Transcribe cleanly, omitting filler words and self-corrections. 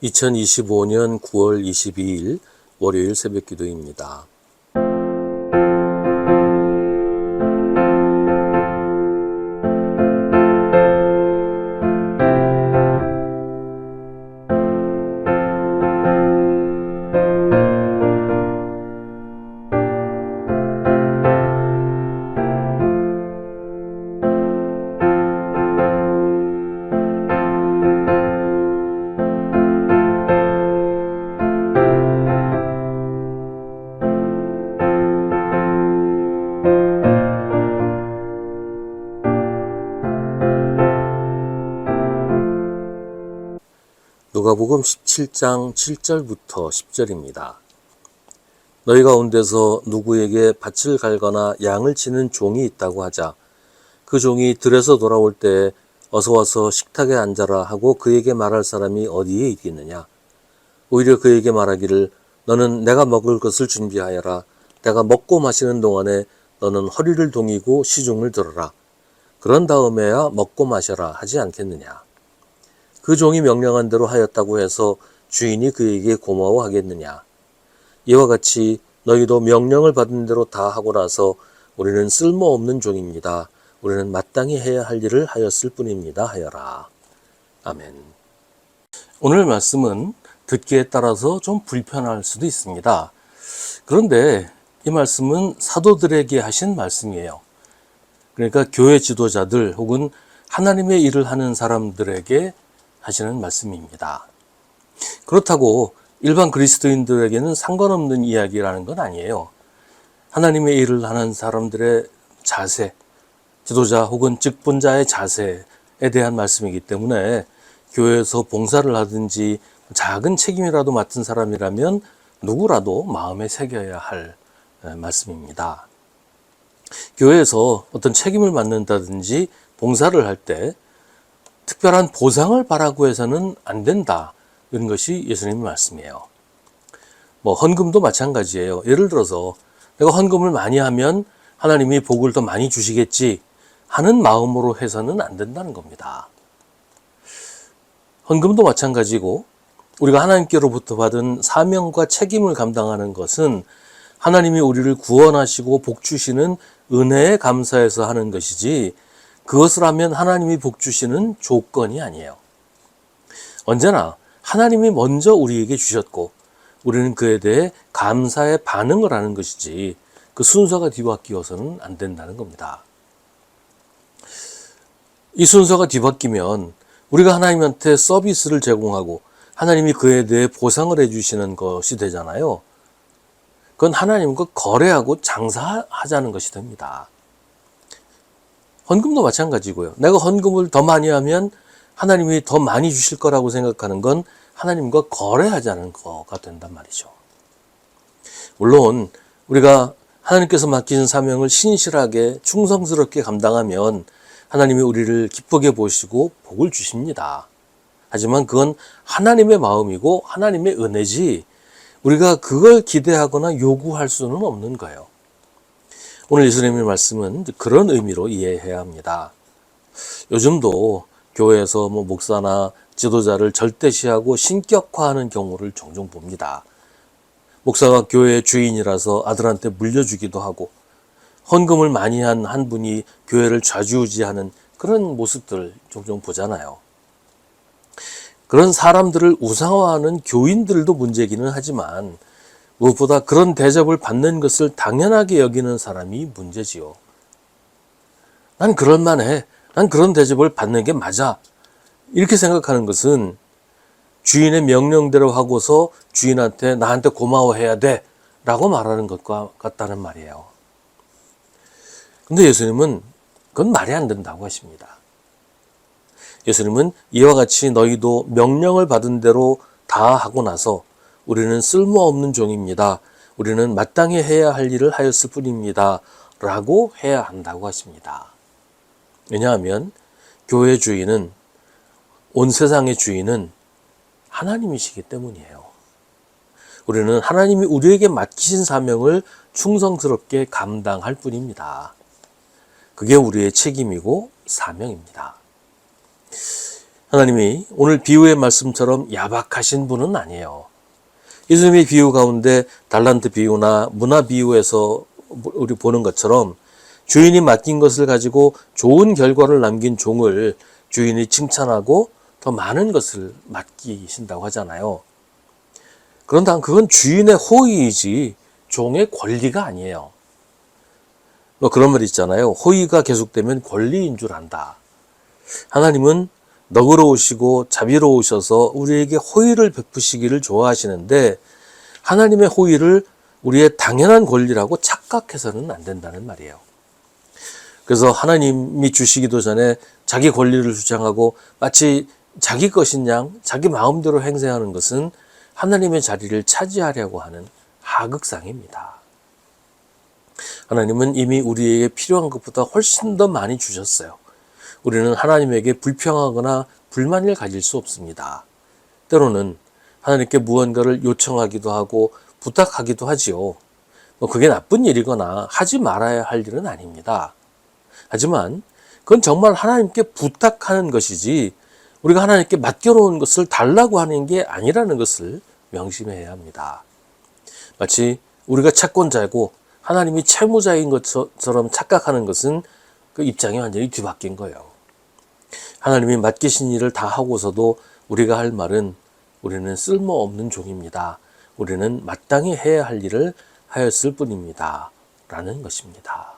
2025년 9월 22일 월요일 새벽 기도입니다. 누가복음 17장 7절부터 10절입니다. 너희 가운데서 누구에게 밭을 갈거나 양을 치는 종이 있다고 하자. 그 종이 들에서 돌아올 때 어서 와서 식탁에 앉아라 하고 그에게 말할 사람이 어디에 있겠느냐. 오히려 그에게 말하기를 너는 내가 먹을 것을 준비하여라. 내가 먹고 마시는 동안에 너는 허리를 동이고 시중을 들어라. 그런 다음에야 먹고 마셔라 하지 않겠느냐. 그 종이 명령한 대로 하였다고 해서 주인이 그에게 고마워하겠느냐. 이와 같이 너희도 명령을 받은 대로 다 하고 나서 우리는 쓸모없는 종입니다. 우리는 마땅히 해야 할 일을 하였을 뿐입니다. 하여라. 아멘. 오늘 말씀은 듣기에 따라서 좀 불편할 수도 있습니다. 그런데 이 말씀은 사도들에게 하신 말씀이에요. 그러니까 교회 지도자들 혹은 하나님의 일을 하는 사람들에게 하시는 말씀입니다. 그렇다고 일반 그리스도인들에게는 상관없는 이야기라는 건 아니에요. 하나님의 일을 하는 사람들의 자세, 지도자 혹은 직분자의 자세에 대한 말씀이기 때문에 교회에서 봉사를 하든지 작은 책임이라도 맡은 사람이라면 누구라도 마음에 새겨야 할 말씀입니다. 교회에서 어떤 책임을 맡는다든지 봉사를 할 때 특별한 보상을 바라고 해서는 안 된다. 이런 것이 예수님의 말씀이에요. 헌금도 마찬가지예요. 예를 들어서 내가 헌금을 많이 하면 하나님이 복을 더 많이 주시겠지 하는 마음으로 해서는 안 된다는 겁니다. 헌금도 마찬가지고 우리가 하나님께로부터 받은 사명과 책임을 감당하는 것은 하나님이 우리를 구원하시고 복 주시는 은혜에 감사해서 하는 것이지 그것을 하면 하나님이 복 주시는 조건이 아니에요. 언제나 하나님이 먼저 우리에게 주셨고 우리는 그에 대해 감사의 반응을 하는 것이지 그 순서가 뒤바뀌어서는 안 된다는 겁니다. 이 순서가 뒤바뀌면 우리가 하나님한테 서비스를 제공하고 하나님이 그에 대해 보상을 해주시는 것이 되잖아요. 그건 하나님과 거래하고 장사하자는 것이 됩니다. 헌금도 마찬가지고요. 내가 헌금을 더 많이 하면 하나님이 더 많이 주실 거라고 생각하는 건 하나님과 거래하자는 거가 된단 말이죠. 물론 우리가 하나님께서 맡기신 사명을 신실하게 충성스럽게 감당하면 하나님이 우리를 기쁘게 보시고 복을 주십니다. 하지만 그건 하나님의 마음이고 하나님의 은혜지 우리가 그걸 기대하거나 요구할 수는 없는 거예요. 오늘 예수님의 말씀은 그런 의미로 이해해야 합니다. 요즘도 교회에서 목사나 지도자를 절대시하고 신격화하는 경우를 종종 봅니다. 목사가 교회의 주인이라서 아들한테 물려주기도 하고 헌금을 많이 한 한 분이 교회를 좌지우지하는 그런 모습들 종종 보잖아요. 그런 사람들을 우상화하는 교인들도 문제기는 하지만 무엇보다 그런 대접을 받는 것을 당연하게 여기는 사람이 문제지요. 난 그럴만해. 난 그런 대접을 받는 게 맞아. 이렇게 생각하는 것은 주인의 명령대로 하고서 주인한테 나한테 고마워해야 돼 라고 말하는 것과 같다는 말이에요. 근데 예수님은 그건 말이 안 된다고 하십니다. 예수님은 이와 같이 너희도 명령을 받은 대로 다 하고 나서 우리는 쓸모없는 종입니다. 우리는 마땅히 해야 할 일을 하였을 뿐입니다. 라고 해야 한다고 하십니다. 왜냐하면 교회 주인은 온 세상의 주인은 하나님이시기 때문이에요. 우리는 하나님이 우리에게 맡기신 사명을 충성스럽게 감당할 뿐입니다. 그게 우리의 책임이고 사명입니다. 하나님이 오늘 비유의 말씀처럼 야박하신 분은 아니에요. 예수님의 비유 가운데 달란트 비유나 문화 비유에서 우리 보는 것처럼 주인이 맡긴 것을 가지고 좋은 결과를 남긴 종을 주인이 칭찬하고 더 많은 것을 맡기신다고 하잖아요. 그런데 그건 주인의 호의이지 종의 권리가 아니에요. 그런 말 있잖아요. 호의가 계속되면 권리인 줄 안다. 하나님은 너그러우시고 자비로우셔서 우리에게 호의를 베푸시기를 좋아하시는데 하나님의 호의를 우리의 당연한 권리라고 착각해서는 안 된다는 말이에요. 그래서 하나님이 주시기도 전에 자기 권리를 주장하고 마치 자기 것인 양 자기 마음대로 행세하는 것은 하나님의 자리를 차지하려고 하는 하극상입니다. 하나님은 이미 우리에게 필요한 것보다 훨씬 더 많이 주셨어요. 우리는 하나님에게 불평하거나 불만을 가질 수 없습니다. 때로는 하나님께 무언가를 요청하기도 하고 부탁하기도 하지요. 그게 나쁜 일이거나 하지 말아야 할 일은 아닙니다. 하지만 그건 정말 하나님께 부탁하는 것이지 우리가 하나님께 맡겨놓은 것을 달라고 하는 게 아니라는 것을 명심해야 합니다. 마치 우리가 채권자이고 하나님이 채무자인 것처럼 착각하는 것은 그 입장이 완전히 뒤바뀐 거예요. 하나님이 맡기신 일을 다 하고서도 우리가 할 말은 우리는 쓸모없는 종입니다. 우리는 마땅히 해야 할 일을 하였을 뿐입니다. 라는 것입니다.